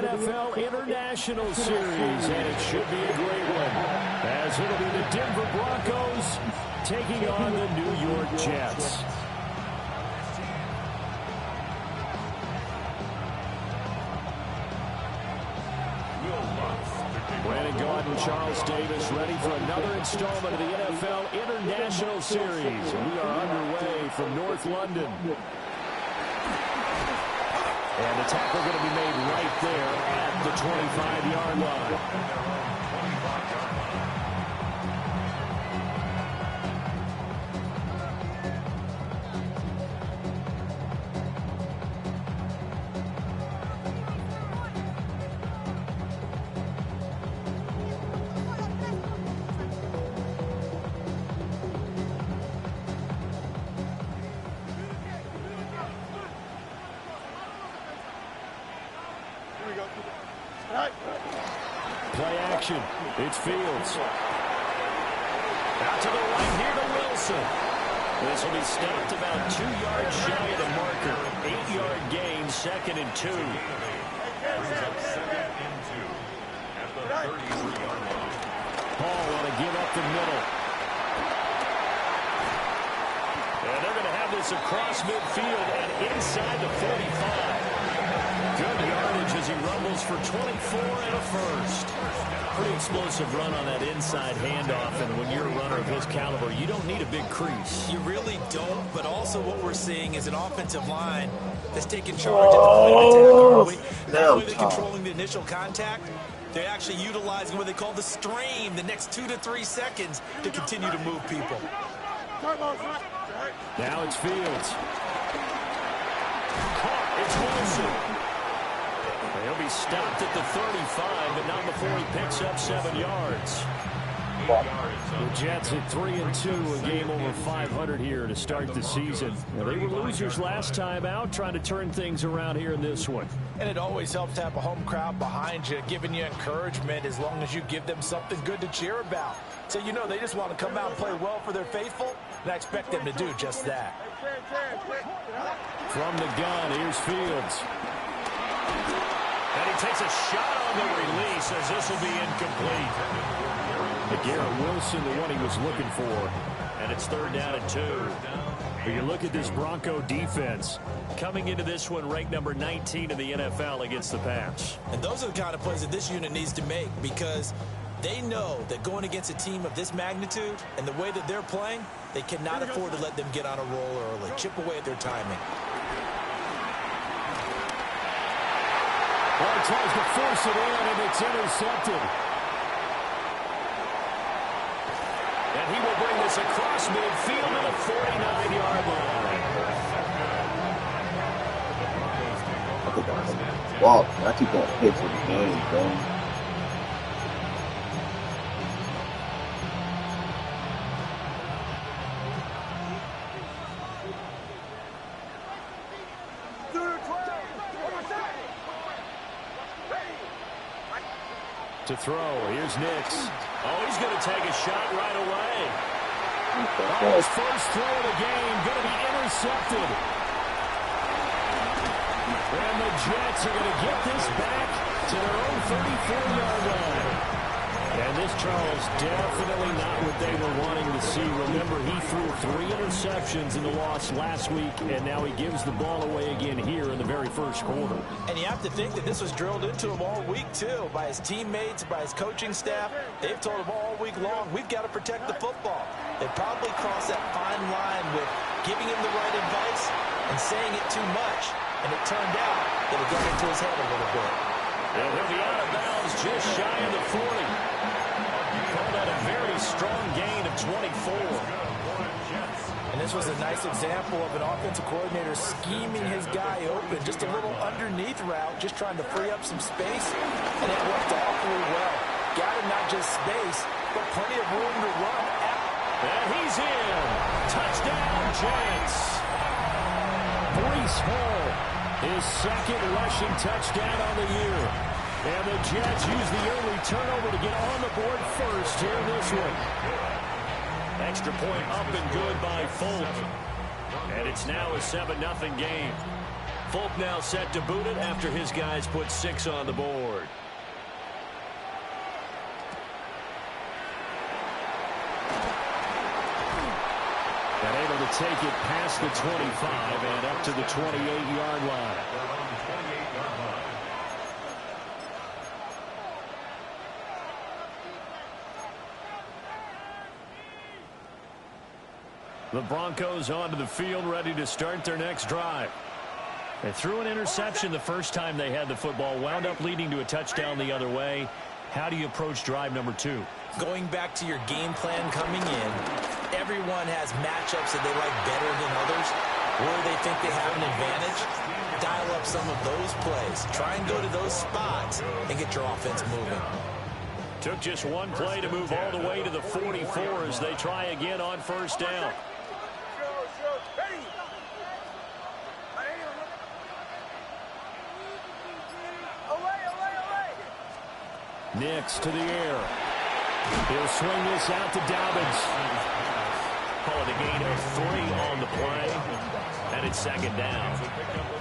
NFL International Series, and it should be a great one, as it'll be the Denver Broncos taking on the New York Jets. Brandon Gaudin, Charles Davis, ready for another installment of the NFL International Series. We are underway from North London. And the tackle going to be made right there at the 25-yard line. Play action. It's Fields. Out to the right here to Wilson. This will be stopped about 2 yards shy of the marker. 8-yard gain, 2nd and 2. Paul want to give up the middle. And they're going to have this across midfield and inside the 45. Good yardage as he rumbles for 24 and a first. Pretty explosive run on that inside handoff, and when you're a runner of his caliber, you don't need a big crease. You really don't, but also what we're seeing is an offensive line that's taking charge at the point of attack, aren't we? Not only controlling the initial contact, they're actually utilizing what they call the stream, the next 2 to 3 seconds, to continue to move people. Now it's Fields. Caught. It's Wilson. He'll be stopped at the 35, but not before he picks up 7 yards. The Jets at 3-2, a game over 500 here to start the season. Now, they were losers last time out, trying to turn things around here in this one. And it always helps to have a home crowd behind you, giving you encouragement as long as you give them something good to cheer about. So you know they just want to come out and play well for their faithful, and I expect them to do just that. From the gun, here's Fields. And he takes a shot on the release as this will be incomplete. Garrett Wilson, the one he was looking for. And it's 3rd down and 2. But you look at this Bronco defense. Coming into this one ranked number 19 in the NFL against the pass. And those are the kind of plays that this unit needs to make, because they know that going against a team of this magnitude and the way that they're playing, they cannot afford to let them get on a roll early. Chip away at their timing. Well, he tries to force it in, and it's intercepted. And he will bring this across midfield to the 49-yard line. Wow, I keep going hits in the game, bro. To throw. Here's Nix. Oh, he's going to take a shot right away. Oh, his first throw of the game going to be intercepted. And the Jets are going to get this back to their own 34-yard line. And this, Charles, definitely not what they were wanting to see. Remember, he threw 3 interceptions in the loss last week, and now he gives the ball away again here in the very first quarter. And you have to think that this was drilled into him all week, too, by his teammates, by his coaching staff. They've told him all week long, we've got to protect the football. They probably crossed that fine line with giving him the right advice and saying it too much. And it turned out that it got into his head a little bit. And he'll be out of bounds just shy of the 40. Called that a very strong gain of 24. And this was a nice example of an offensive coordinator scheming his guy open. Just a little underneath route, just trying to free up some space. And it worked awfully well. Got him not just space, but plenty of room to run out. And he's in. Touchdown, Jets. Breece Hall, his 2nd rushing touchdown on the year. And the Jets use the early turnover to get on the board first here in this one. Extra point up and good by Folk. And it's now a 7-0 game. Folk now set to boot it after his guys put 6 on the board. And able to take it past the 25 and up to the 28-yard line. The Broncos onto the field, ready to start their next drive. They threw an interception the first time they had the football, wound up leading to a touchdown the other way. How do you approach drive number 2? Going back to your game plan coming in, everyone has matchups that they like better than others, where they think they have an advantage. Dial up some of those plays. Try and go to those spots and get your offense moving. Took just one play to move all the way to the 44 as they try again on first down. Nix to the air. He'll swing this out to Dobbins. Call it a gain of 3 on the play. And it's second down.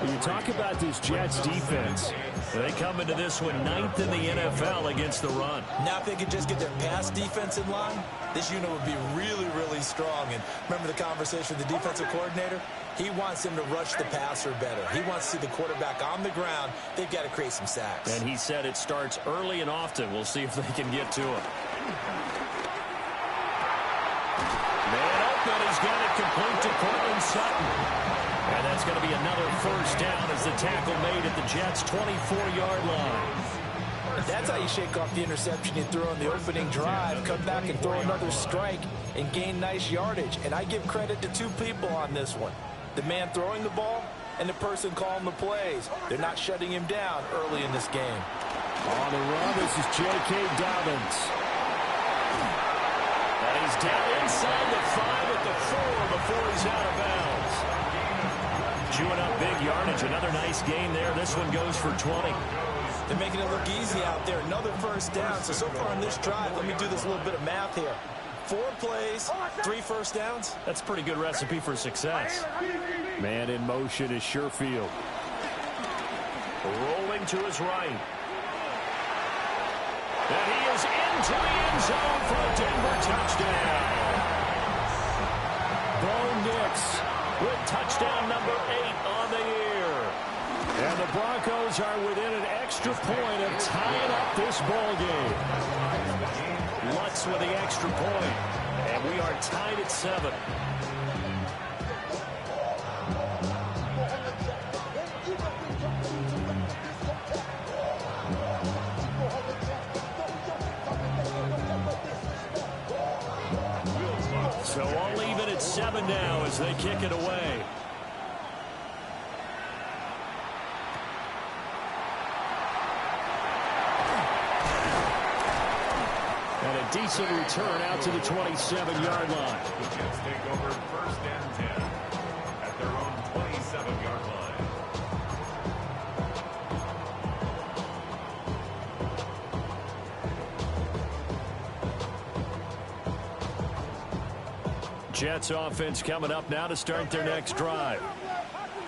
When you talk about this Jets defense, they come into this one 9th in the NFL against the run. Now if they could just get their pass defense in line, this unit would be really, really strong. And remember the conversation with the defensive coordinator? He wants them to rush the passer better. He wants to see the quarterback on the ground. They've got to create some sacks. And he said it starts early and often. We'll see if they can get to him. Man open, he's got it complete to Cortland Sutton. And that's going to be another first down as the tackle made at the Jets' 24-yard line. That's how you shake off the interception you threw on the opening drive, come back and throw another strike and gain nice yardage. And I give credit to 2 people on this one. The man throwing the ball and the person calling the plays. They're not shutting him down early in this game. On the run, this is J.K. Dobbins. And he's down inside the 5 at the 4 before he's out of bounds. Chewing up big yardage. Another nice gain there. This one goes for 20. They're making it look easy out there. Another first down. So far on this drive, let me do this little bit of math here. 4 plays, 3 first downs. That's a pretty good recipe for success. Man in motion is Sherfield. Rolling to his right. And he is into the end zone for a Denver touchdown. Bo Nix with touchdown number 8 on the year. And the Broncos are within an extra point of tying up this ball game. Lutz with the extra point. And we are tied at 7. So all even at 7 now as they kick it away. And a decent return out to the 27-yard line. The Jets take over 1st and 10 at their own 27-yard line. Jets offense coming up now to start their next drive.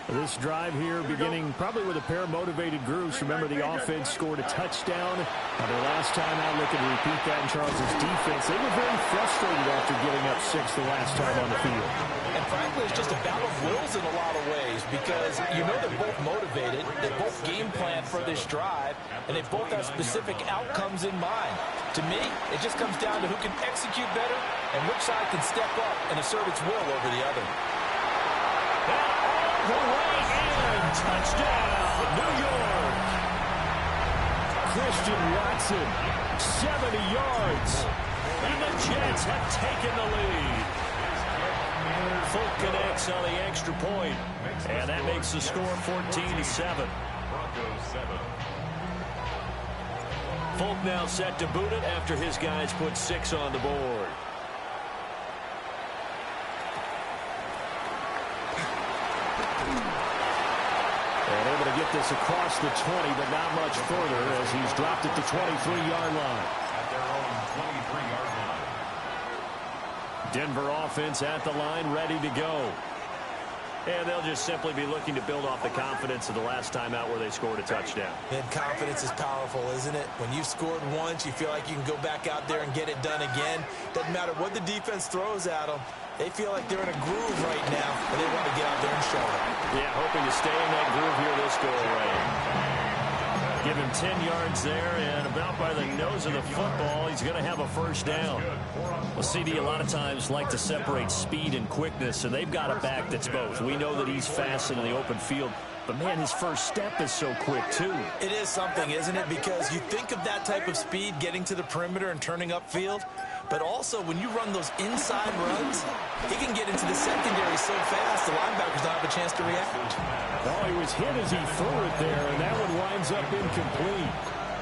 This drive here beginning probably with a pair of motivated groups. Remember, the offense scored a touchdown. Their last time out, looking to repeat that in Charles' defense. They were very frustrated after giving up 6 the last time on the field. And frankly, it's just a battle of wills in a lot of ways because you know they're both motivated. They both game plan for this drive, and they both have specific outcomes in mind. To me, it just comes down to who can execute better and which side can step up and assert its will over the other. The way in, touchdown, New York. Christian Watson, 70 yards, and the Jets have taken the lead. Folk connects on the extra point, and that makes the score 14-7. Broncos 7. Folk now set to boot it after his guys put 6 on the board. And able to get this across the 20, but not much further as he's dropped at the 23-yard line. At their own 23-yard line. Denver offense at the line, ready to go. And they'll just simply be looking to build off the confidence of the last time out where they scored a touchdown. And confidence is powerful, isn't it? When you've scored once, you feel like you can go back out there and get it done again. Doesn't matter what the defense throws at them. They feel like they're in a groove right now, and they want to get out there and show it. Yeah, hoping to stay in that groove here this go-around. Give him 10 yards there, and about by the nose of the football, he's going to have a first down. Well, CD a lot of times like to separate speed and quickness, and they've got a back that's both. We know that he's fast in the open field, but, man, his first step is so quick, too. It is something, isn't it? Because you think of that type of speed getting to the perimeter and turning upfield, but also when you run those inside runs, he can get into the secondary so fast the linebackers don't have a chance to react. Oh, he was hit as he threw it there, and that one winds up incomplete.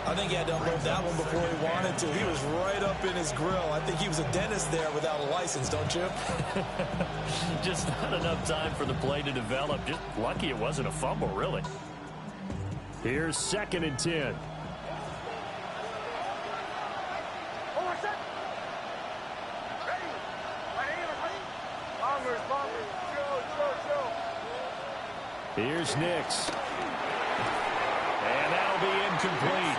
I think he had to unload that one before he wanted to. He was right up in his grill. I think he was a dentist there without a license, don't you? Just not enough time for the play to develop. Just lucky it wasn't a fumble, really. Here's 2nd and 10. Here's Nix. And that'll be incomplete.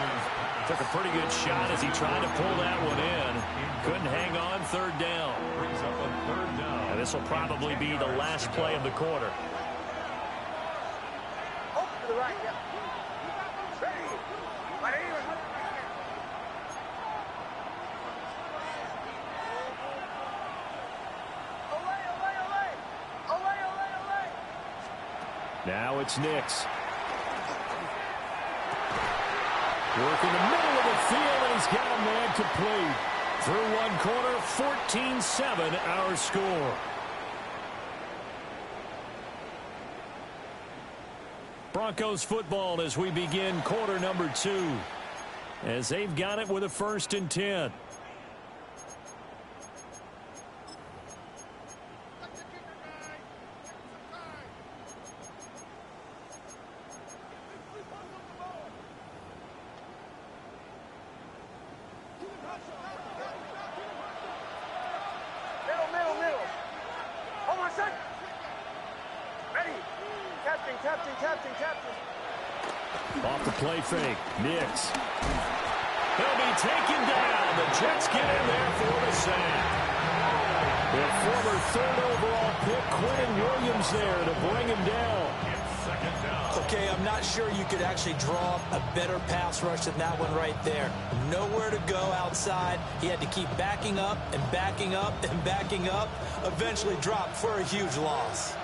Took a pretty good shot as he tried to pull that one in. Couldn't hang on. 3rd down. Brings up a 3rd down. And this will probably be the last play of the quarter. To the right, yeah. Ready. Now it's Nix. Work in the middle of the field, and he's got a man complete. Through one quarter, 14-7 our score. Broncos football as we begin quarter number 2. As they've got it with a 1st and 10. Middle. Hold on a sec. Ready. Captain. Off the play fake. Nix. He'll be taken down. The Jets get in there for the sack. The former 3rd overall pick, Quentin Williams, there to bring him down. Okay, I'm not sure you could actually draw a better pass rush than that one right there. Nowhere to go outside. He had to keep backing up and backing up and backing up. Eventually dropped for a huge loss.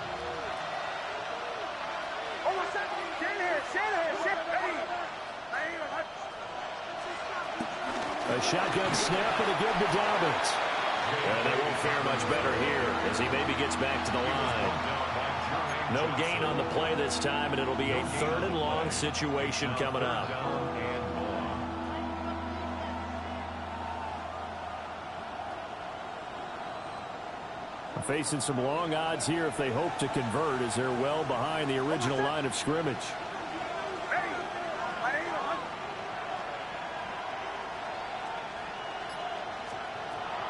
A shotgun snap and a give to Dobbins. And they won't fare much better here as he maybe gets back to the line. No gain on the play this time, and it'll be a 3rd and long situation coming up. Facing some long odds here if they hope to convert, as they're well behind the original line of scrimmage.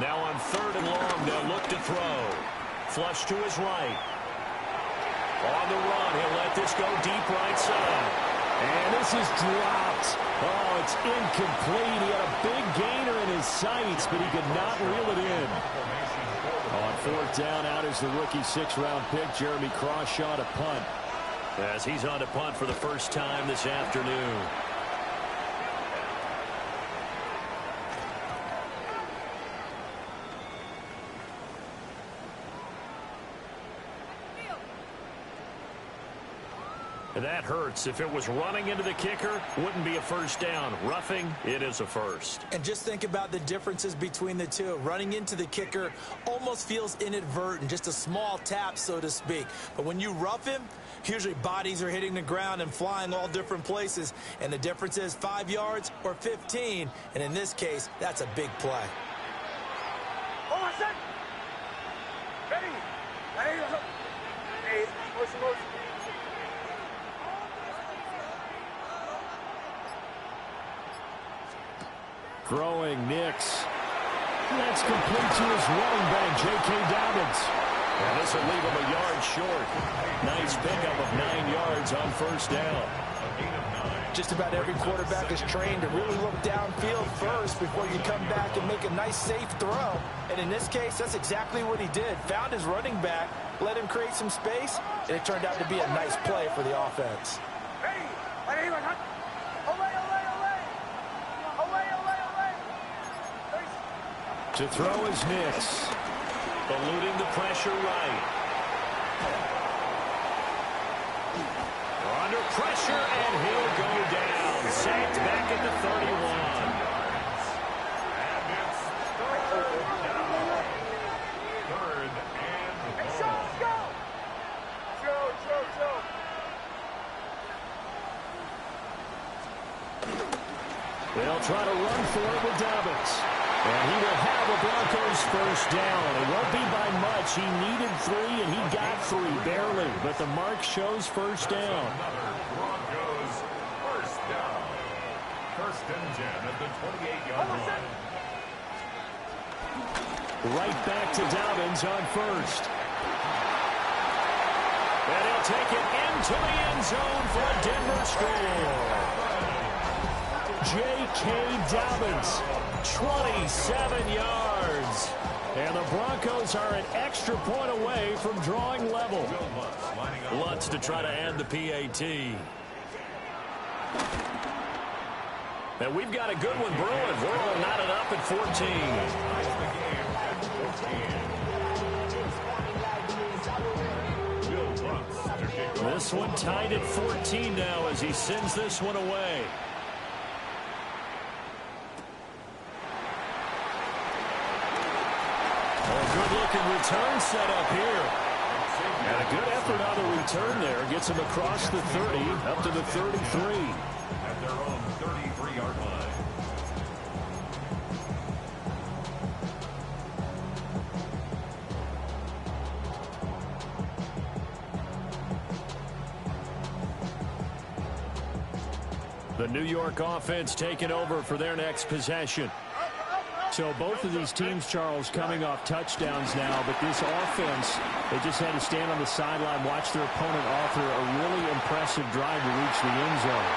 Now on 3rd and long, they'll look to throw. Flush to his right. On the run, he'll let this go deep right side. And this is dropped. Oh, it's incomplete. He had a big gainer in his sights, but he could not reel it in. On 4th down, out is the rookie 6th-round pick, Jeremy Crawshaw, to punt. As he's on to punt for the first time this afternoon. That hurts. If it was running into the kicker, wouldn't be a first down. Roughing, it is a first. And just think about the differences between the two. Running into the kicker almost feels inadvertent, just a small tap, so to speak. But when you rough him, usually bodies are hitting the ground and flying all different places. And the difference is 5 yards or 15. And in this case, that's a big play. Hold on a sec. Ready. Hey, motion. Throwing Nix. That's complete to his running back, J.K. Dobbins. And this will leave him a yard short. Nice pickup of 9 yards on first down. Just about every quarterback is trained to really look downfield first before you come back and make a nice, safe throw. And in this case, that's exactly what he did. Found his running back, let him create some space, and it turned out to be a nice play for the offense. To throw is Nix. Eluding the pressure right. Under pressure, and he'll go down. Sacked back at the 31. And it's third down. Third and long. They'll try to run for it with Dobbins. And he will have a Broncos first down. It won't be by much. He needed 3, and he got 3, barely. But the mark shows first down. Another Broncos first down. First and 10 at the 28-yard line. Right back to Dobbins on first. And he'll take it into the end zone for a Denver score. J.K. Dobbins, 27 yards. And the Broncos are an extra point away from drawing level. Lutz to try to end the PAT. And we've got a good one brewing. We're all knotted up at 14. This one tied at 14 now as he sends this one away. Good-looking return set up here. And a good effort on the return there. Gets him across the 30, up to the 33. At their own 33-yard line. The New York offense taking over for their next possession. So both of these teams, Charles, coming off touchdowns now, but this offense, they just had to stand on the sideline, watch their opponent author a really impressive drive to reach the end zone.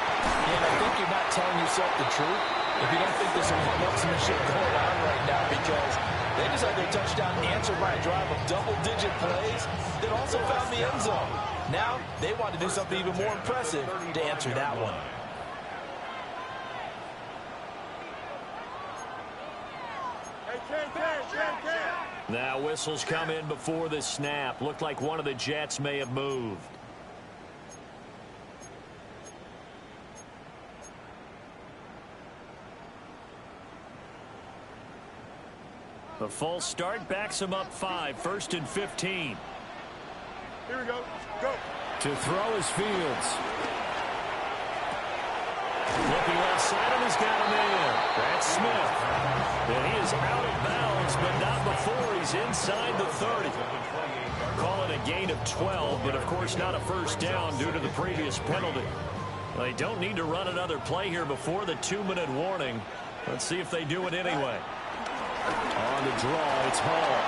And I think you're not telling yourself the truth if you don't think there's some one-upsmanship going on right now, because they just had their touchdown answered by a drive of double-digit plays that also found the end zone. Now they want to do something even more impressive to answer that one. Now whistles come in before the snap. Looked like one of the Jets may have moved. The false start backs him up 5. First and 15. Here we go. Go. To throw is Fields. Looking left side, and he's got him in. That's Smith. And he is out of bounds, but not before he's inside the 30. Call it a gain of 12, but of course not a first down due to the previous penalty. Well, they don't need to run another play here before the 2-minute warning. Let's see if they do it anyway. On the draw, it's Hall.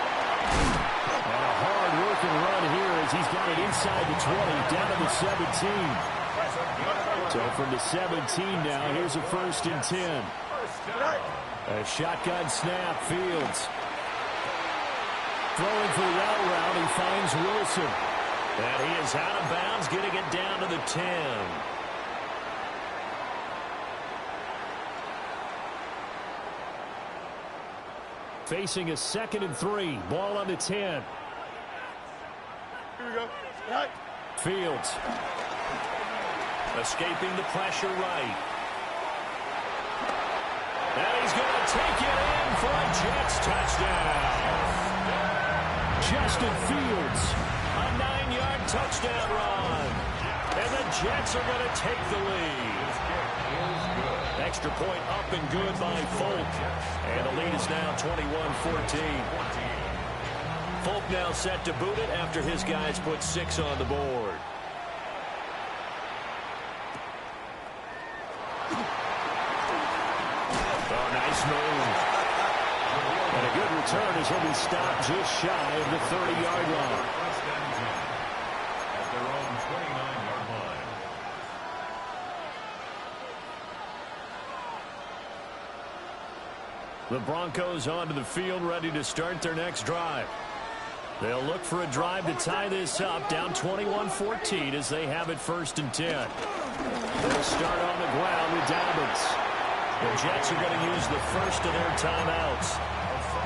And a hard-working run here as he's got it inside the 20, down to the 17. So from the 17 now, here's a first and 10. A shotgun snap, Fields. Throwing for the out route, he finds Wilson. And he is out of bounds, getting it down to the 10. Facing a 2nd and 3. Ball on the 10. Here we go. Right. Fields. Escaping the pressure right. And he's going to take it in for a Jets touchdown. Justin Fields, a 9-yard touchdown run. And the Jets are going to take the lead. Extra point up and good by Folk. And the lead is now 21-14. Folk now set to boot it after his guys put 6 on the board. Oh, nice move. And a good return as he'll be stopped just shy of the 30-yard line. First and 10 at their own 29-yard line. The Broncos onto the field, ready to start their next drive. They'll look for a drive to tie this up, down 21-14 as they have it 1st and 10. They'll start on the ground with Dobbins. The Jets are going to use the first of their timeouts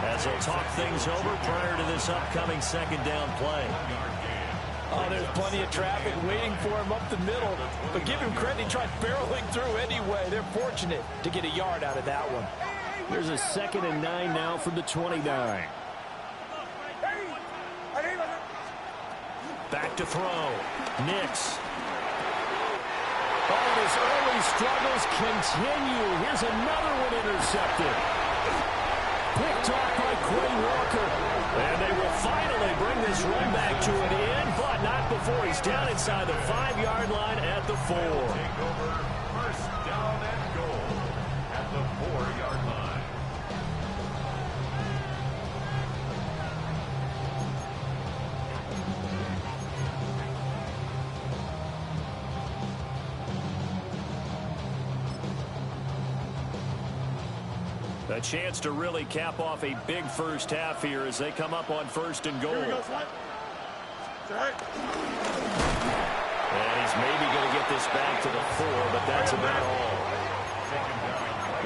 as they'll talk things over prior to this upcoming 2nd down play. Oh, there's plenty of traffic waiting for him up the middle. But give him credit, he tried barreling through anyway. They're fortunate to get a yard out of that one. There's a 2nd and 9 now from the 29. Back to throw. Nix. Oh, his early struggles continue. Here's another one intercepted. Picked off by Quay Walker. And they will finally bring this run back to an end, but not before he's down inside the 5-yard line at the 4. Take over 1st down and goal at the 4-yard line. A chance to really cap off a big first half here as they come up on 1st and goal. Here we go, Slide. Right. And he's maybe going to get this back to the 4, but that's about all.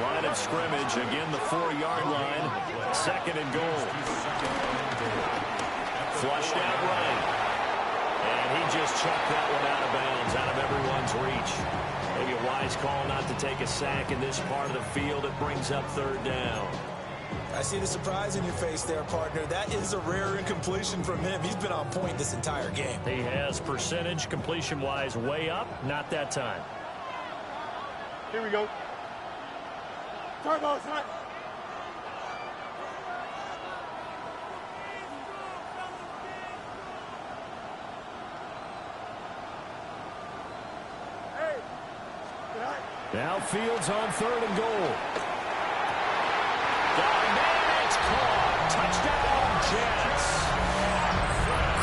Line of scrimmage, again the 4-yard line. 2nd and goal. Flushed out right. And he just chucked that one out of bounds, out of everyone's reach. Maybe a wise call not to take a sack in this part of the field. It brings up 3rd down. I see the surprise in your face there, partner. That is a rare incompletion from him. He's been on point this entire game. He has percentage completion-wise way up. Not that time. Here we go. Turbo, Slide. Now Fields on 3rd and goal. Got him in. It's caught. Touchdown, Jets.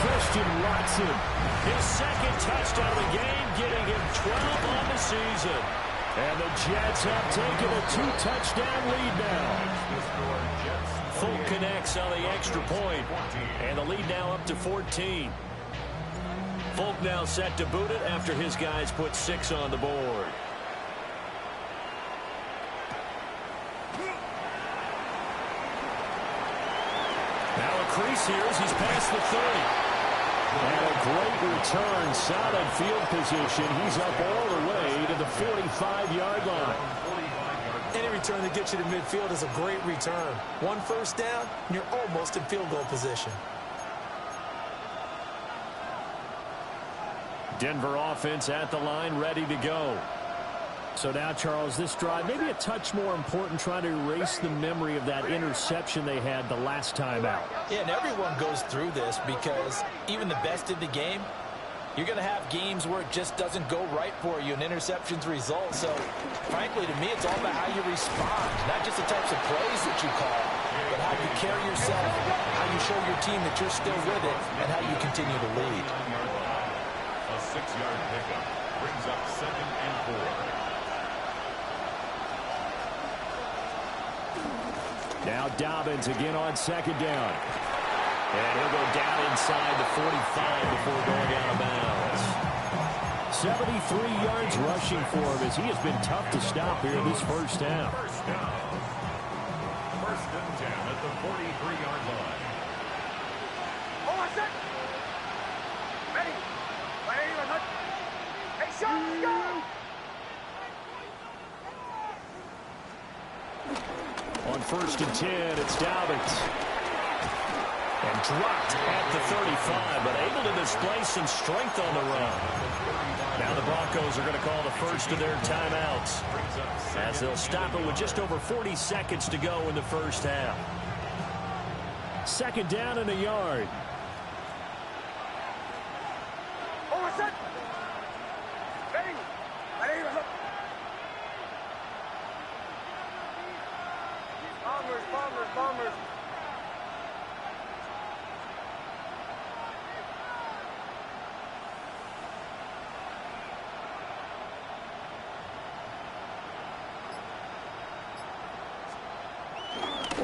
Christian Watson, his 2nd touchdown of the game, getting him 12 on the season. And the Jets have taken a 2-touchdown lead now. Folk connects on the extra point, and the lead now up to 14. Folk now set to boot it after his guys put 6 on the board. Now a crease here as he's past the 30. And a great return, solid field position. He's up all the way to the 45-yard line. Any return that gets you to midfield is a great return. 1 first down, and you're almost in field goal position. Denver offense at the line, ready to go. So now, Charles, this drive, maybe a touch more important, trying to erase the memory of that interception they had the last time out. Yeah, and everyone goes through this because even the best in the game, you're going to have games where it just doesn't go right for you and interceptions result. So, frankly, to me, it's all about how you respond, not just the types of plays that you call, but how you carry yourself, how you show your team that you're still with it, and how you continue to lead. A 6-yard pickup brings up 2nd and 4. Now Dobbins again on 2nd down. And he'll go down inside the 45 before going out of bounds. 73 yards rushing for him as he has been tough to stop here this first half. 1st down. 1st and 10 at the 43-yard line. Hold on, set. Ready. Ready, let's go. Hey, Sean, let's go. On 1st and 10, it's Dobbins. And dropped at the 35, but able to display some strength on the run. Now the Broncos are going to call the first of their timeouts, as they'll stop it with just over 40 seconds to go in the first half. 2nd down and a yard. Hold on, set. Ready. Ready, let's go. Bombers.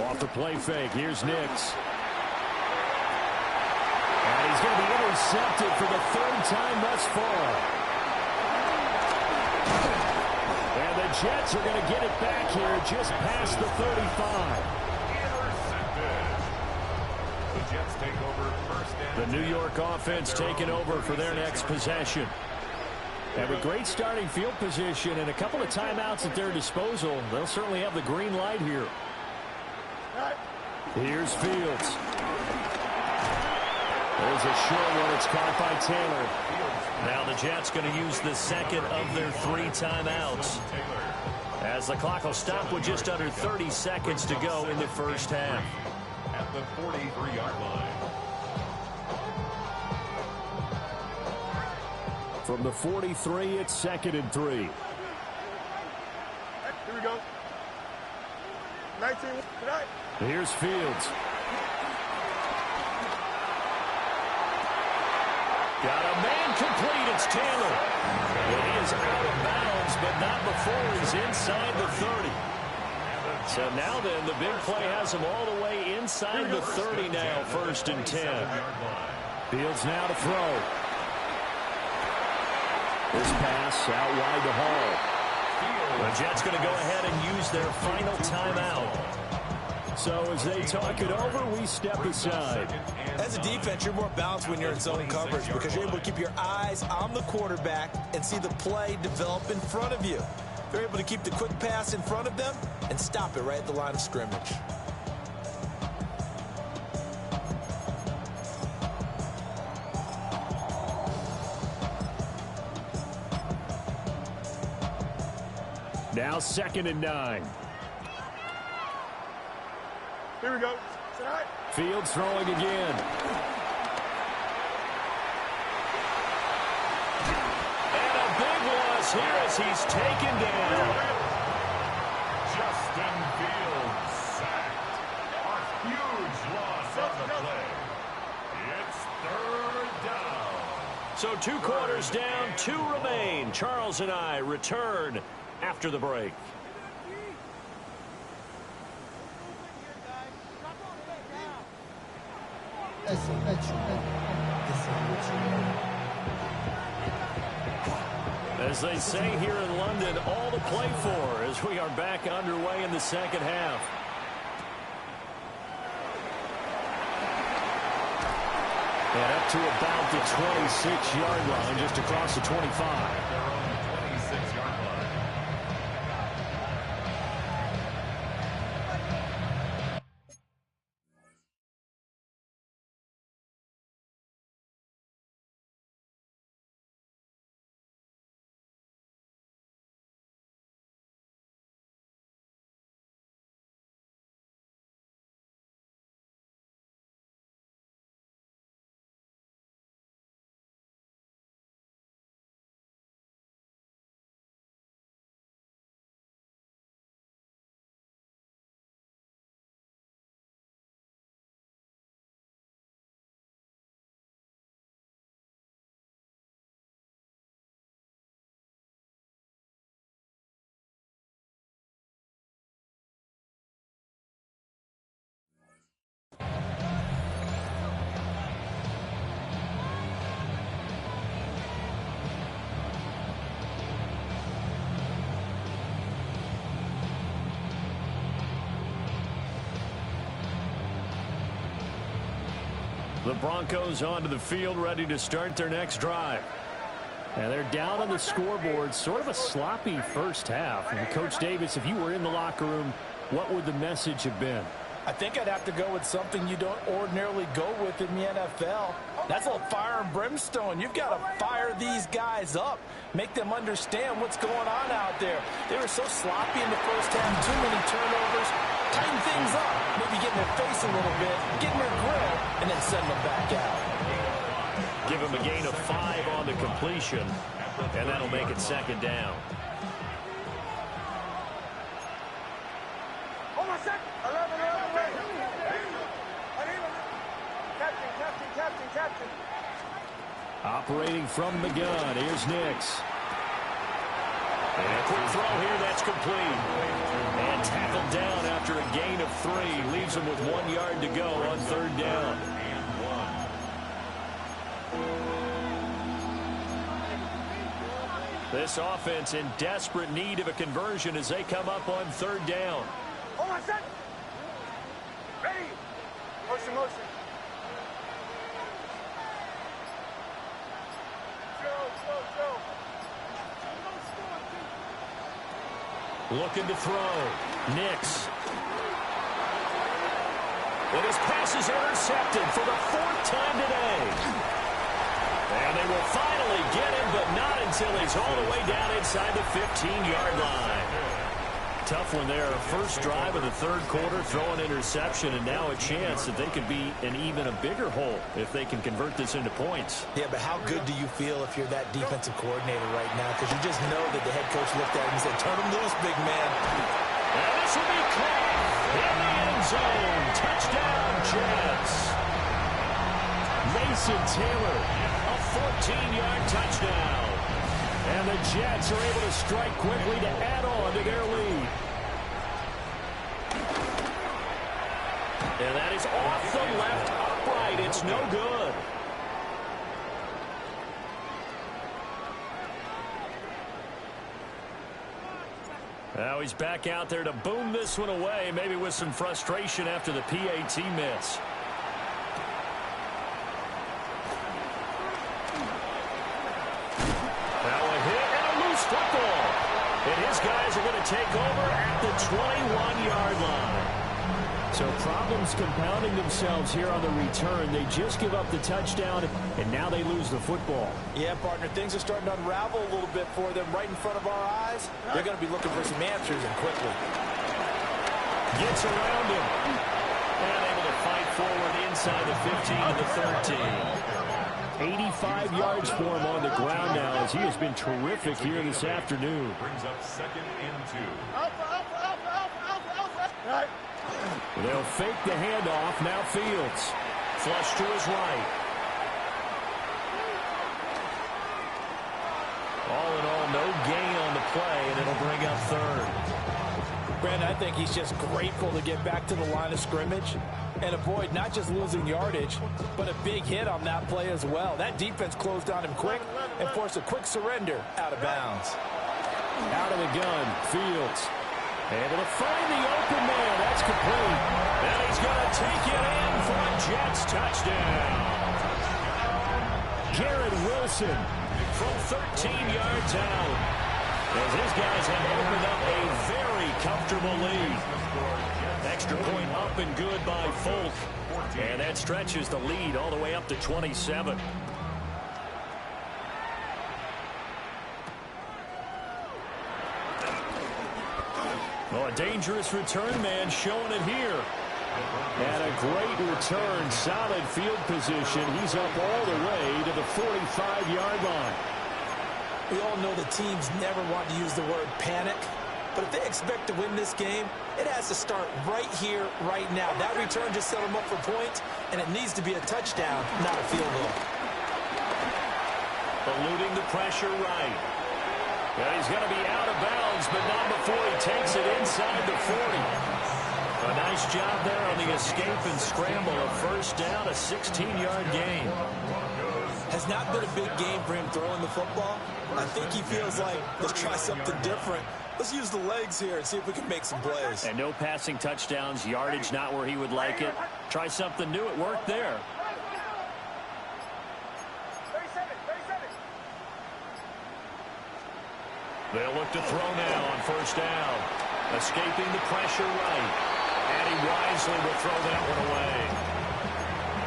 Off the play fake, here's Nix. And he's going to be intercepted for the third time thus far. And the Jets are going to get it back here just past the 35. The Jets take over first down. The New York offense taking over for their next possession. Have a great starting field position and a couple of timeouts at their disposal. They'll certainly have the green light here. Here's Fields. There's a short one. It's caught by Taylor. Now the Jets going to use the second of their 3 timeouts, as the clock will stop with just under 30 seconds to go in the first half. At the 43-yard line. From the 43, it's 2nd and 3. Here we go. 19 tonight. Here's Fields. Got a man complete. It's Taylor. Well, he is out of bounds, but not before he's inside the 30. So now then, the big play has him all the way inside the 30 now, 1st and 10. Fields now to throw. This pass out wide to Hall. The Jets going to go ahead and use their final timeout. So as they talk it over, we step aside. As a defense, you're more balanced when you're in zone coverage because you're able to keep your eyes on the quarterback and see the play develop in front of you. They're able to keep the quick pass in front of them and stop it right at the line of scrimmage. Now 2nd and 9. Here we go. Tonight. Fields throwing again. And a big loss here as he's taken down. Justin Fields sacked. A huge loss on the play. It's 3rd down. So 2 quarters down, 2 remain. Charles and I return after the break. As they say here in London, all to play for as we are back underway in the second half. And up to about the 26-yard line, just across the 25. Their own 26-yard line. The Broncos onto the field, ready to start their next drive. And they're down on the scoreboard. Sort of a sloppy first half. And Coach Davis, if you were in the locker room, what would the message have been? I think I'd have to go with something you don't ordinarily go with in the NFL. That's a little fire and brimstone. You've got to fire these guys up. Make them understand what's going on out there. They were so sloppy in the first half. Too many turnovers. Tighten things up. Maybe get in their face a little bit. Get in their grill. And then send them back out. Give him a gain of 5 on the completion. And that'll make it 2nd down. Hold on a sec. 11, wait. Captain. Operating from the gun. Here's Nix. And a quick throw here. That's complete. And tackled down after a gain of three. Leaves him with 1 yard to go on third down. This offense in desperate need of a conversion as they come up on third down. Hold on, set. Ready. Motion, motion. Looking to throw. Nix. And his pass is intercepted for the 4th time today. And they will finally get him, but not until he's all the way down inside the 15-yard line. Tough one there. First drive of the third quarter, throw an interception, and now a chance that they could be in even a bigger hole if they can convert this into points. Yeah, but how good do you feel if you're that defensive coordinator right now? Because you just know that the head coach looked at him and said, turn him loose, big man. And this will be caught in the end zone. Touchdown, Jets. Mason Taylor, a 14-yard touchdown. And the Jets are able to strike quickly to add on to their lead. And that is off the left upright. It's no good. Now he's back out there to boom this one away, maybe with some frustration after the PAT miss. Football. And his guys are going to take over at the 21-yard line. So problems compounding themselves here on the return. They just give up the touchdown, and now they lose the football. Yeah, partner, things are starting to unravel a little bit for them right in front of our eyes. They're going to be looking for some answers, and quickly. Gets around him. And able to fight forward inside the 15 to the 13. 85 yards for him on the ground now as he has been terrific here this afternoon. Brings up 2nd and 2. They'll fake the handoff. Now Fields. Flush to his right. All in all, no gain on the play, and it'll bring up third. Brandon, I think he's just grateful to get back to the line of scrimmage and avoid not just losing yardage, but a big hit on that play as well. That defense closed on him quick and forced a quick surrender out of bounds. Out of the gun, Fields. Able to find the open man. That's complete. And he's going to take it in for a Jets touchdown. Garrett Wilson from 13 yards out. As his guys have opened up a very comfortable lead. Extra point up and good by Folk. And that stretches the lead all the way up to 27. Oh, a dangerous return man showing it here. And a great return, solid field position. He's up all the way to the 45-yard line. We all know the teams never want to use the word panic, but if they expect to win this game, it has to start right here, right now. That return just set them up for points, and it needs to be a touchdown, not a field goal. Eluding the pressure right. Well, he's going to be out of bounds, but not before he takes it inside the 40. A nice job there on the escape and scramble. A first down, a 16-yard gain. Has not been a big game for him throwing the football. I think he feels like, let's try something different. Let's use the legs here and see if we can make some plays. And no passing touchdowns, yardage not where he would like it. Try something new. It worked there. 37. They'll look to throw now on first down. Escaping the pressure right. And he wisely will throw that one away.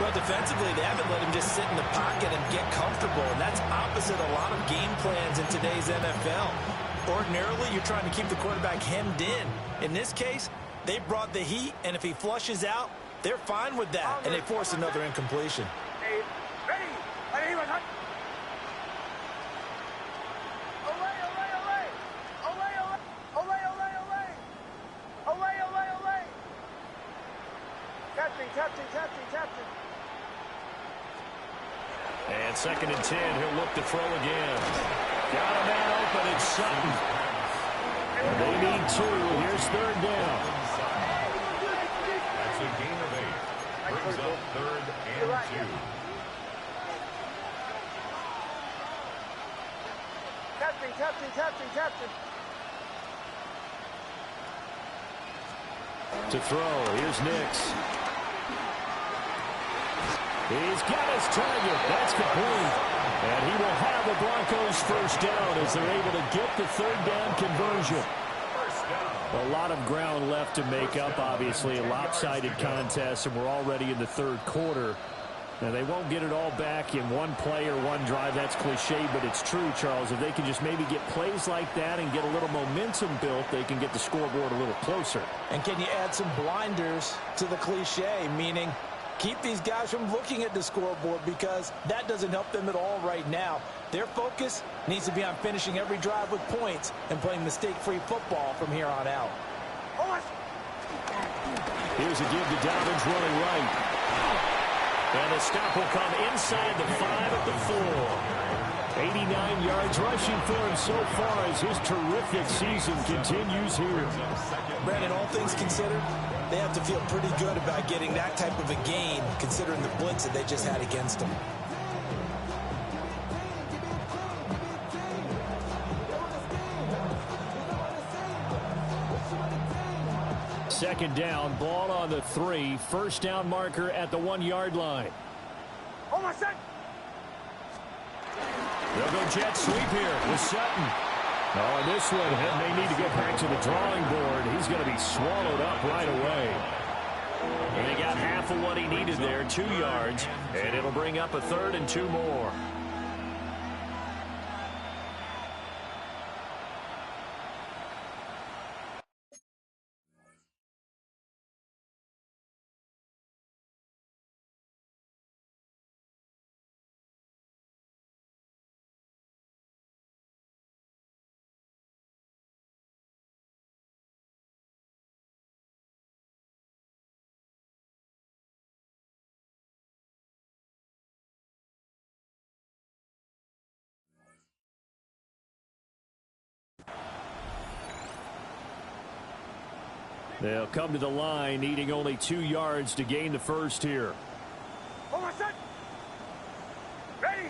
Well, defensively, they haven't let him just sit in the pocket and get comfortable, and that's opposite a lot of game plans in today's NFL. Ordinarily, you're trying to keep the quarterback hemmed in. In this case, they brought the heat, and if he flushes out, they're fine with that, and they force another incompletion. Ready. Captain. And 2nd and 10, he'll look to throw again. Got a man open, it's Sutton. They need 2, here's third down. To throw, here's Nix. He's got his target. That's complete. And he will have the Broncos first down as they're able to get the third down conversion. A lot of ground left to make up, obviously. A lopsided contest, and we're already in the third quarter. Now, they won't get it all back in one play or one drive. That's cliche, but it's true, Charles. If they can just maybe get plays like that and get a little momentum built, they can get the scoreboard a little closer. And can you add some blinders to the cliche, meaning keep these guys from looking at the scoreboard, because that doesn't help them at all right now. Their focus needs to be on finishing every drive with points and playing mistake-free football from here on out. Here's a give to Dobbins running right. And the stop will come inside the 5 at the 4. 89 yards rushing for him so far as his terrific season continues here. Brandon, all things considered, they have to feel pretty good about getting that type of a gain, considering the blitz that they just had against them. Second down, ball on the 3. First down marker at the 1-yard line. They'll go jet sweep here with Sutton. Oh, and this one may need to go back to the drawing board. He's going to be swallowed up right away. And he got half of what he needed there, 2 yards, and it'll bring up a 3rd and 2 more. They'll come to the line, needing only 2 yards to gain the first here. Ready?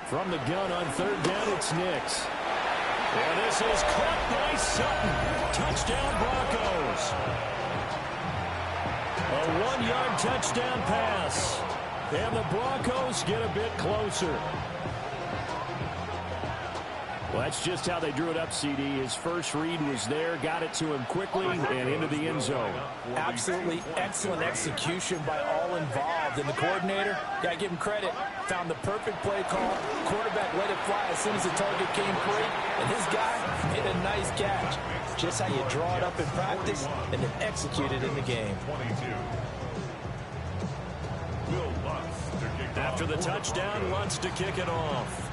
From the gun on 3rd down, it's Nix. And this is caught by Sutton. Touchdown, Broncos. A 1-yard touchdown pass. And the Broncos get a bit closer. Well, that's just how they drew it up, CD. His first read was there, got it to him quickly, and into the end zone. Absolutely excellent execution by all involved. And the coordinator, got to give him credit, found the perfect play call. Quarterback let it fly as soon as the target came free. And his guy made a nice catch. Just how you draw it up in practice and then execute it in the game. After the touchdown, wants to kick it off.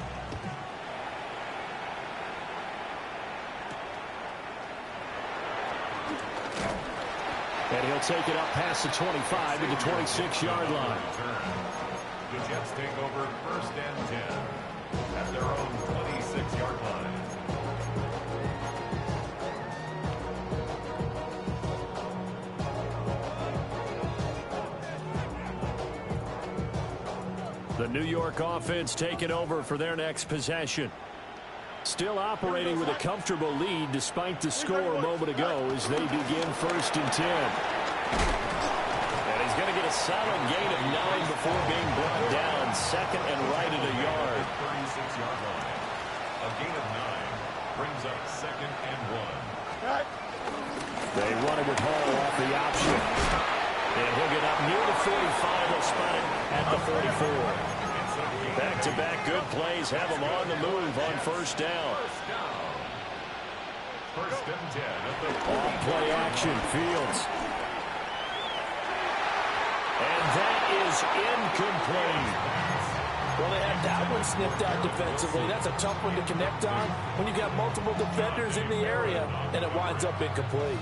And he'll take it up past the 25 to the 26-yard line. The Jets take over 1st and 10 at their own 26-yard line. The New York offense taking over for their next possession. Still operating with a comfortable lead despite the score a moment ago as they begin 1st and 10. And he's going to get a solid gain of 9 before being brought down. 2nd and right at a yard. 36-yard line. A gain of 9 brings up 2nd and 1. They run it with Hall off the option. And he'll get up near the 45. They'll spot it at the 44. Back-to-back good plays have them on the move on 1st down. 1st and 10 at the Off-play action, Fields. And that is incomplete. Well, they had that one sniffed out defensively. That's a tough one to connect on when you got multiple defenders in the area, and it winds up incomplete.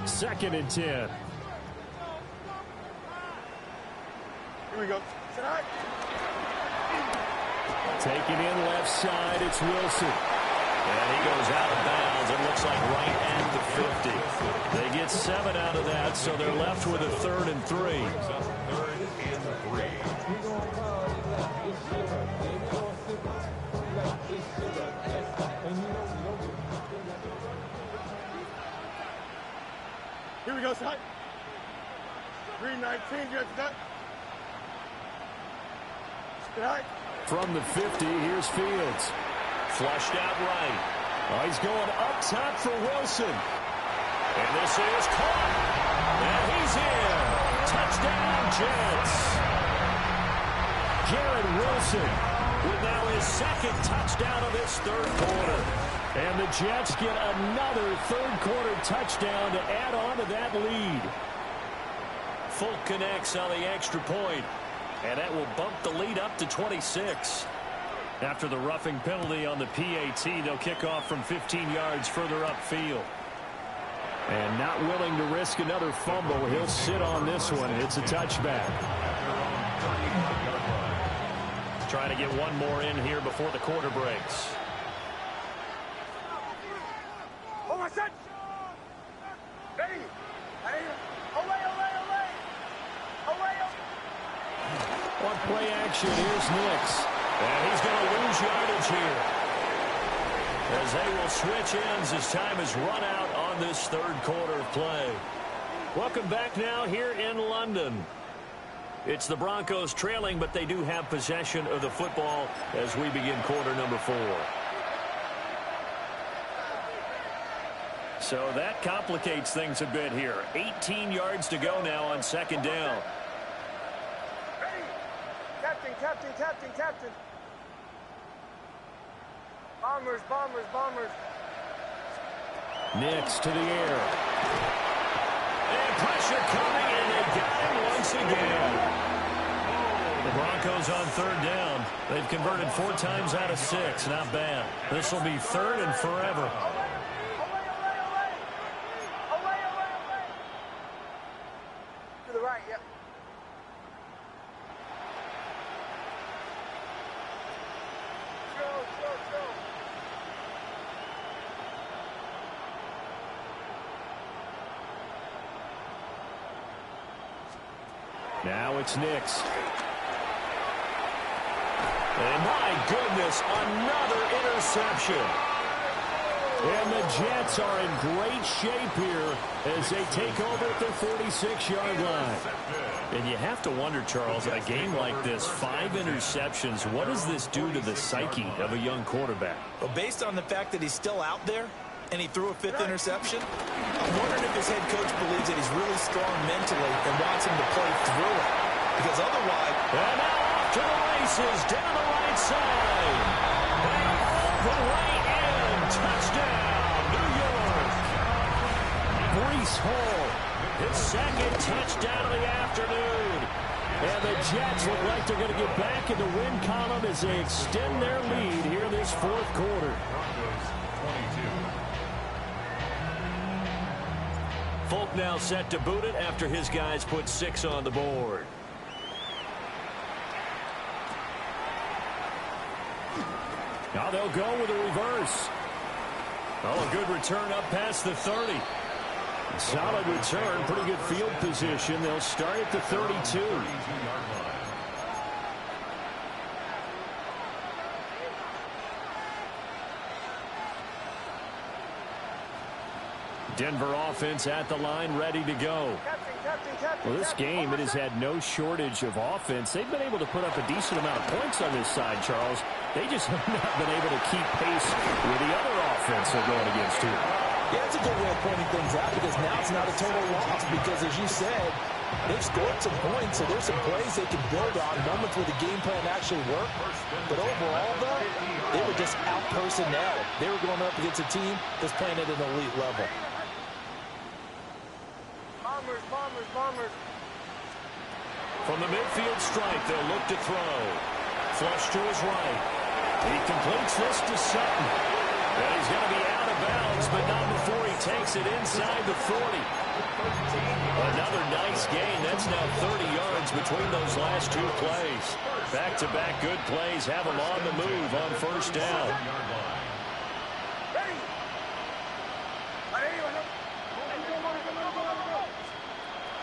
2nd and 10. Here we go. Taking in left side, it's Wilson. And he goes out of bounds. It looks like right at the 50. They get 7 out of that, so they're left with a 3rd and 3. 3rd and 3. From the 50, here's Fields. Flushed out right. Oh, he's going up top for Wilson. And this is caught. And he's in. Touchdown, Jets. Garrett Wilson with now his second touchdown of this third quarter. And the Jets get another third-quarter touchdown to add on to that lead. Folk connects on the extra point, and that will bump the lead up to 26. After the roughing penalty on the PAT, they'll kick off from 15 yards further upfield. And not willing to risk another fumble, he'll sit on this one. It's a touchback. Trying to get one more in here before the quarter breaks. On play action, here's Nix. And he's going to lose yardage here, as they will switch ends as time has run out on this third quarter of play. Welcome back now here in London. It's the Broncos trailing, but they do have possession of the football as we begin quarter number 4. So that complicates things a bit here. 18 yards to go now on second down. Captain. Bombers. Nix to the air. And pressure coming, and they got him once again. The Broncos on third down. They've converted 4 times out of 6. Not bad. This will be third and forever. To the right, yep. Now it's Nix. And my goodness, another interception. And the Jets are in great shape here as they take over at their 46-yard line. And you have to wonder, Charles, a game like this, 5 interceptions, what does this do to the psyche of a young quarterback? Well, based on the fact that he's still out there and he threw a 5th interception, I'm wondering if his head coach believes that he's really strong mentally and wants him to play through it. Because otherwise... And now off to the races, down the right side. The way in, touchdown, New York. Breece Hall, his second touchdown of the afternoon. And the Jets look like they're going to get back in the win column as they extend their lead here in this fourth quarter. Folk now set to boot it after his guys put 6 on the board. Now they'll go with a reverse. Oh, a good return up past the 30. Solid return, pretty good field position. They'll start at the 32. Denver offense at the line, ready to go. Well, this game, it has had no shortage of offense. They've been able to put up a decent amount of points on this side, Charles. They just have not been able to keep pace with the other offense they're going against here. Yeah, it's a good way of pointing things out because now it's not a total loss because, as you said, they've scored some points, so there's some plays they can build on, moments where the game plan actually worked. But overall, though, they were just out-personnel. They were going up against a team that's playing at an elite level. Bombers. From the midfield stripe, they'll look to throw. Flush to his right. He completes this to Sutton. And he's going to be out of bounds, but not before he takes it inside the 40. Another nice gain. That's now 30 yards between those last 2 plays. Back-to-back good plays have him on the move on first down.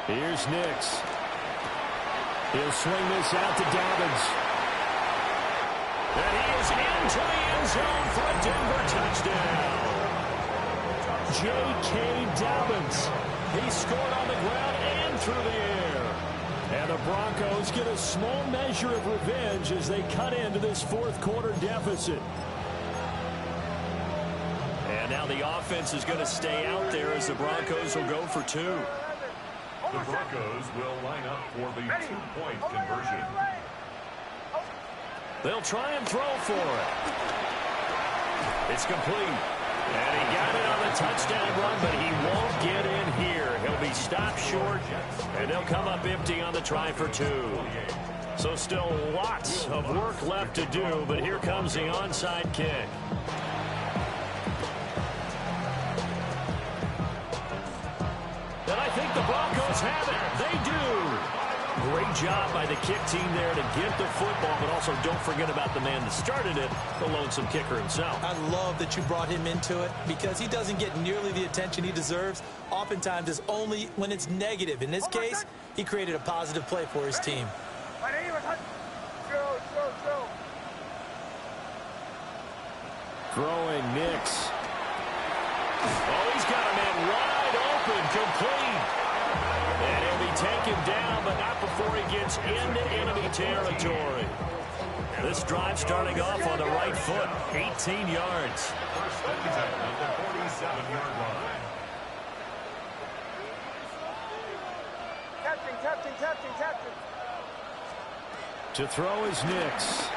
Here's Nix. He'll swing this out to Dobbins. And he is into the end zone for a Denver touchdown. J.K. Dobbins. He scored on the ground and through the air. And the Broncos get a small measure of revenge as they cut into this fourth quarter deficit. And now the offense is going to stay out there as the Broncos will go for two. The Broncos will line up for the two-point conversion. They'll try and throw for it. It's complete. And he got it on the touchdown run, but he won't get in here. He'll be stopped short, and they'll come up empty on the try for two. So still lots of work left to do, but here comes the onside kick. And I think the Broncos have it. They do. Great job by the kick team there to get the football, but also don't forget about the man that started it, the lonesome kicker himself. I love that you brought him into it because he doesn't get nearly the attention he deserves. Oftentimes it's only when it's negative. In this case, he created a positive play for his team. Throwing Nix. Oh, he's got a man wide open, complete. And he'll be taken down, but not before he gets into enemy territory. This drive starting off on the right foot, 18 yards. First and 10 at the 47-yard line. Captain. To throw is Nix.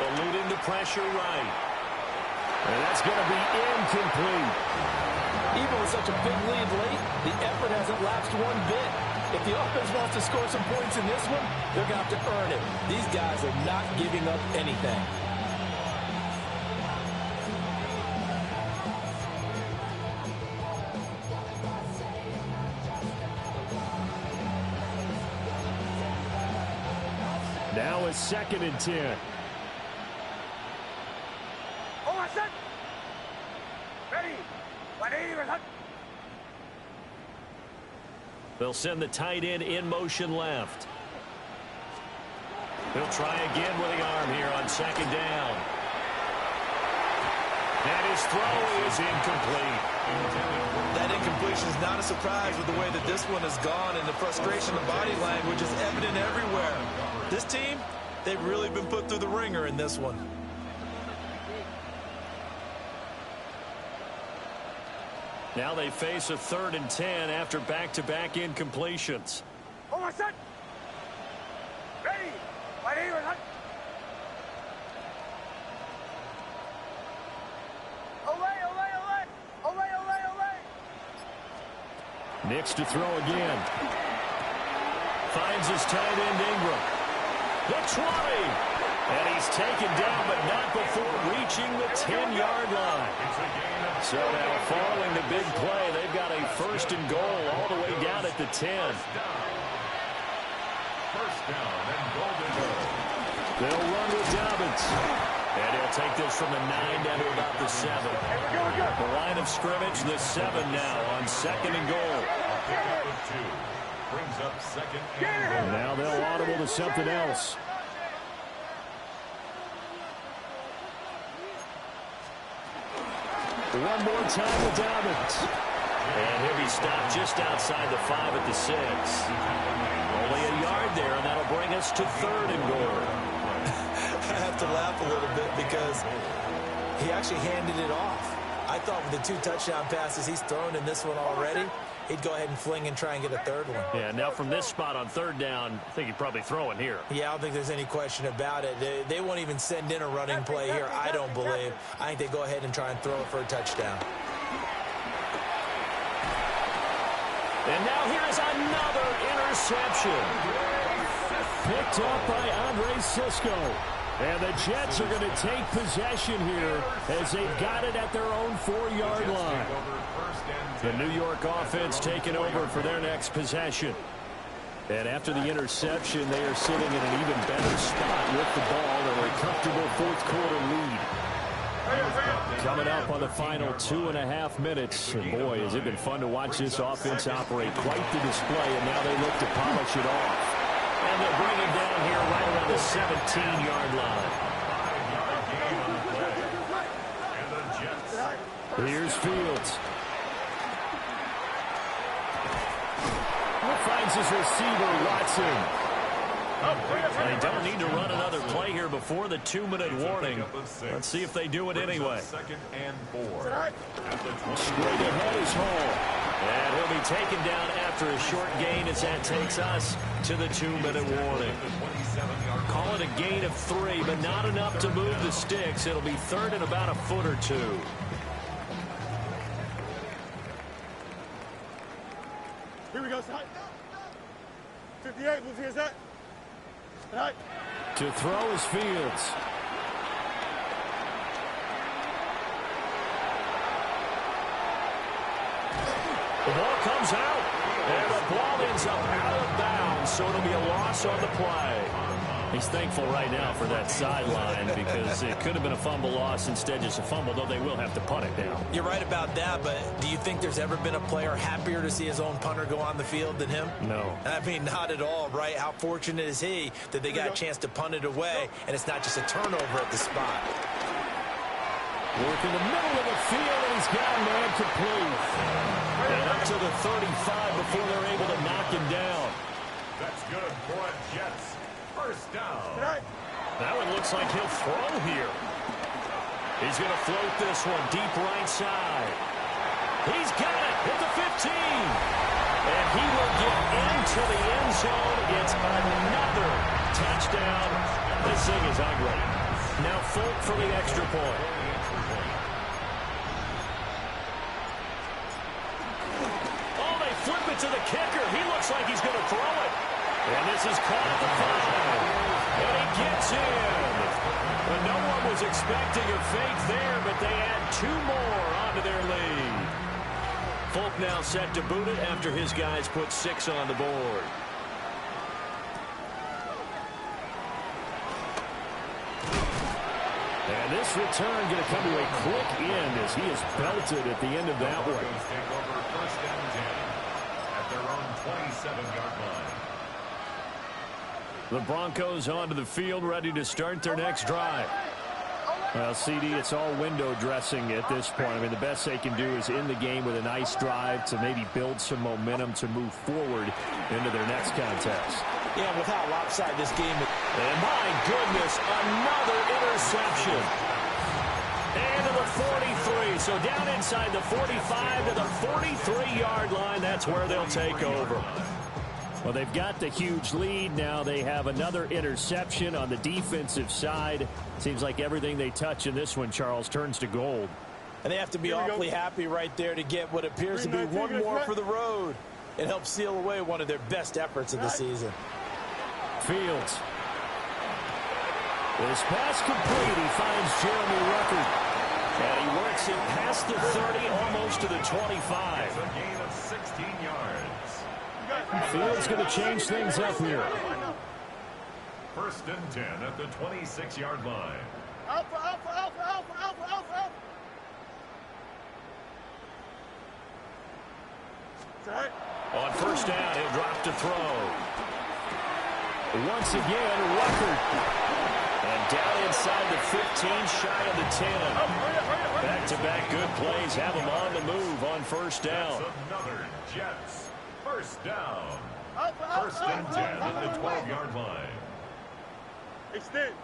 Alluding to pressure right. And that's going to be incomplete. Even with such a big lead late, the effort hasn't lapsed one bit. If the offense wants to score some points in this one, they're going to have to earn it. These guys are not giving up anything. Now it's 2nd and 10. They'll send the tight end in motion left. He'll try again with the arm here on 2nd down. And his throw is incomplete. That incompletion is not a surprise with the way that this one has gone, and the frustration of body language is evident everywhere. This team, they've really been put through the ringer in this one. Now they face a 3rd and 10 after back-to-back incompletions. Nix to throw again. Finds his tight end Ingram. The 20. And he's taken down, but not before reaching the 10-yard line. So now following the big play, they've got a 1st and goal all the way down at the 10. First down and goal. They'll run with Dobbins. And he'll take this from the 9 down to about the 7. The line of scrimmage, the 7 now on 2nd and goal. Brings up 2nd and goal. Now they'll audible to something else. One more time with Dobbins. And he'll be stopped just outside the 5 at the 6. Only a yard there, and that'll bring us to 3rd and goal. I have to laugh a little bit because he actually handed it off. I thought with the 2 touchdown passes he's thrown in this one already, he'd go ahead and fling and try and get a 3rd one. Yeah, now from this spot on 3rd down, I think he'd probably throw in here. Yeah, I don't think there's any question about it. They won't even send in a running play here, I don't believe. I think they go ahead and try and throw it for a touchdown. And now here's another interception. Picked up by Andre Cisco. And the Jets are going to take possession here as they've got it at their own 4-yard line. The New York offense taking over for their next possession. And after the interception, they are sitting in an even better spot with the ball and a comfortable 4th quarter lead. Coming up on the final 2.5 minutes. And boy, has it been fun to watch this offense operate. Quite the display, and now they look to polish it off. And they'll bring him down here right around the 17-yard line. Here's Fields. Finds his receiver, Watson. They don't need to run another play here before the 2-minute warning. Let's see if they do it anyway. Second and 4. Straight ahead is Hall. And he'll be taken down after a short gain as that takes us to the 2-minute warning. Call it a gain of 3, but not enough to move the sticks. It'll be third and about a foot or two. Here we go, son. 58, who's here, set? Right. To throw is Fields. The ball comes out, and the ball ends up out of bounds, so it'll be a loss on the play. He's thankful right now for that sideline because it could have been a fumble loss, instead just a fumble, though they will have to punt it down. You're right about that, but do you think there's ever been a player happier to see his own punter go on the field than him? No. I mean, not at all, right? How fortunate is he that they got a chance to punt it away, and it's not just a turnover at the spot. Work in the middle of the field, and he's got a man complete. And up to the 35 before they're able to knock him down. That's good for a Jets. First down. That one looks like he'll throw here. He's going to float this one deep right side. He's got it at the 15. And he will get into the end zone. It's another touchdown. This thing is ugly. Now Folk for the extra point. Oh, they flip it to the kicker. He looks like he's going to throw it. And this is caught at the 5. And he gets in. Well, no one was expecting a fake there, but they add 2 more onto their lead. Folk now set to boot it after his guys put 6 on the board. And this return going to come to a quick end as he is belted at the end of that one. Take over first and 10 at their own 27-yard line. The Broncos onto the field, ready to start their next drive. Well, CD, it's all window dressing at this point. I mean, the best they can do is in the game with a nice drive to maybe build some momentum to move forward into their next contest. Yeah, with how lopsided this game is. And my goodness, another interception. And to the 43. So down inside the 45 to the 43-yard line. That's where they'll take over. Well, they've got the huge lead. Now they have another interception on the defensive side. Seems like everything they touch in this one, Charles, turns to gold. And they have to be awfully happy right there to get what appears to be one more for the road. It helps seal away one of their best efforts of the season. Fields. This pass complete. He finds Jeremy Ruckert. And he works it past the 30, almost to the 25. It's a gain of 16 yards. Fields going to change things up here. First and 10 at the 26-yard line. Alpha, alpha, alpha, alpha, alpha, alpha, alpha. Set. On first down, he'll drop to throw. Once again, Ruckert. And down inside the 15, shy of the 10. Back-to-back good plays have him on the move on first down. That's another Jets. First down. First and 10 at the 12-yard line. Extend.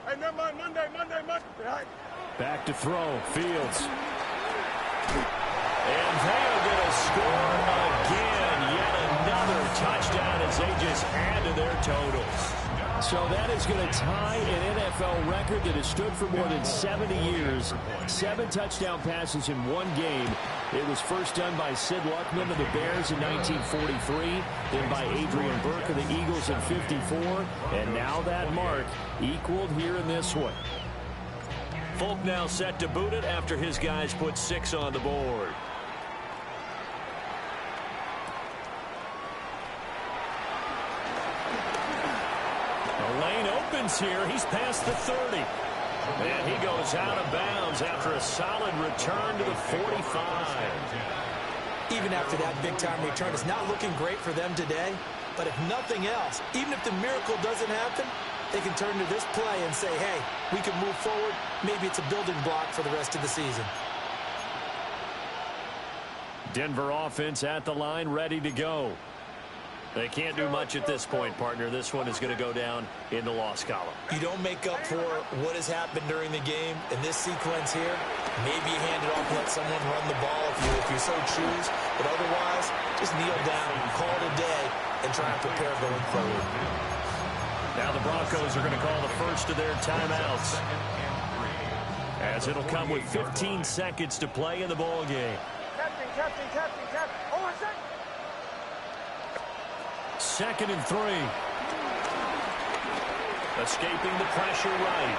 Hey, never mind. Monday. Right. Back to throw. Fields. And they are going to score again. Yet another touchdown as they just add to their totals. So that is going to tie an NFL record that has stood for more than 70 years. 7 touchdown passes in one game. It was first done by Sid Luckman of the Bears in 1943, then by Adrian Burke of the Eagles in 54, and now that mark equaled here in this one. Folk now set to boot it after his guys put 6 on the board. The lane opens here. He's past the 30. And he goes out of bounds after a solid return to the 45. Even after that big-time return, it's not looking great for them today. But if nothing else, even if the miracle doesn't happen, they can turn to this play and say, hey, we can move forward. Maybe it's a building block for the rest of the season. Denver offense at the line, ready to go. They can't do much at this point, partner. This one is going to go down in the loss column. You don't make up for what has happened during the game. In this sequence here, maybe you hand it off and let someone run the ball if you so choose. But otherwise, just kneel down, call it a day, and try and prepare going forward. Now the Broncos are going to call the first of their timeouts, as it'll come with 15 seconds to play in the ball game. Captain. Hold on a second. 2nd and 3. Escaping the pressure right.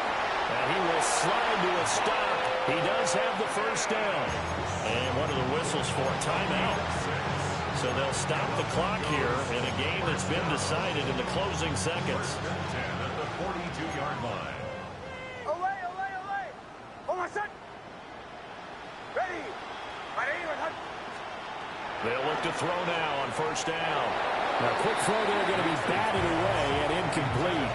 And he will slide to a stop. He does have the first down. And one of the whistles for a timeout. So they'll stop the clock here in a game that's been decided in the closing seconds. At the 42-yard line. Away. Hold on a second. Ready. They'll look to throw now on first down. A quick throw there, going to be batted away and incomplete.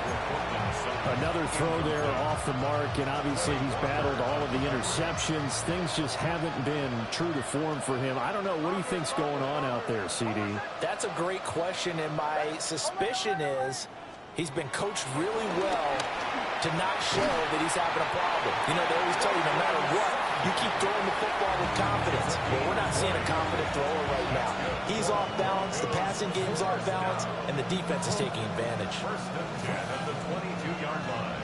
Another throw there off the mark, and obviously he's battled all of the interceptions. Things just haven't been true to form for him. I don't know. What do you think's going on out there, CD? That's a great question, and my suspicion is he's been coached really well to not show that he's having a problem. You know, they always tell you no matter what, you keep throwing the football with confidence. Well, we're not seeing a confident thrower right now. He's off balance, the passing game's off balance, and the defense is taking advantage. 1st and 10 at the 22-yard line.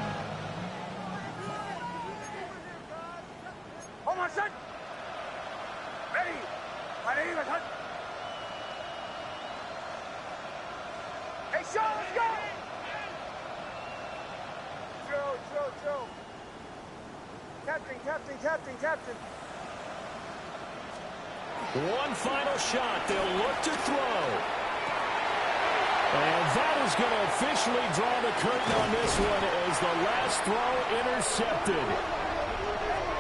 Hold on a second. Ready. Hey, Sean, let's go. Joe. Captain. One final shot. They'll look to throw. And that is going to officially draw the curtain on this one as the last throw intercepted.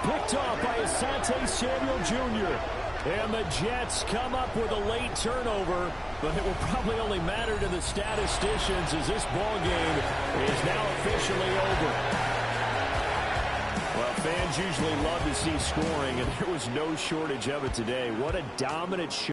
Picked off by Asante Samuel Jr. And the Jets come up with a late turnover, but it will probably only matter to the statisticians as this ball game is now officially over. Well, fans usually love to see scoring, and there was no shortage of it today. What a dominant show.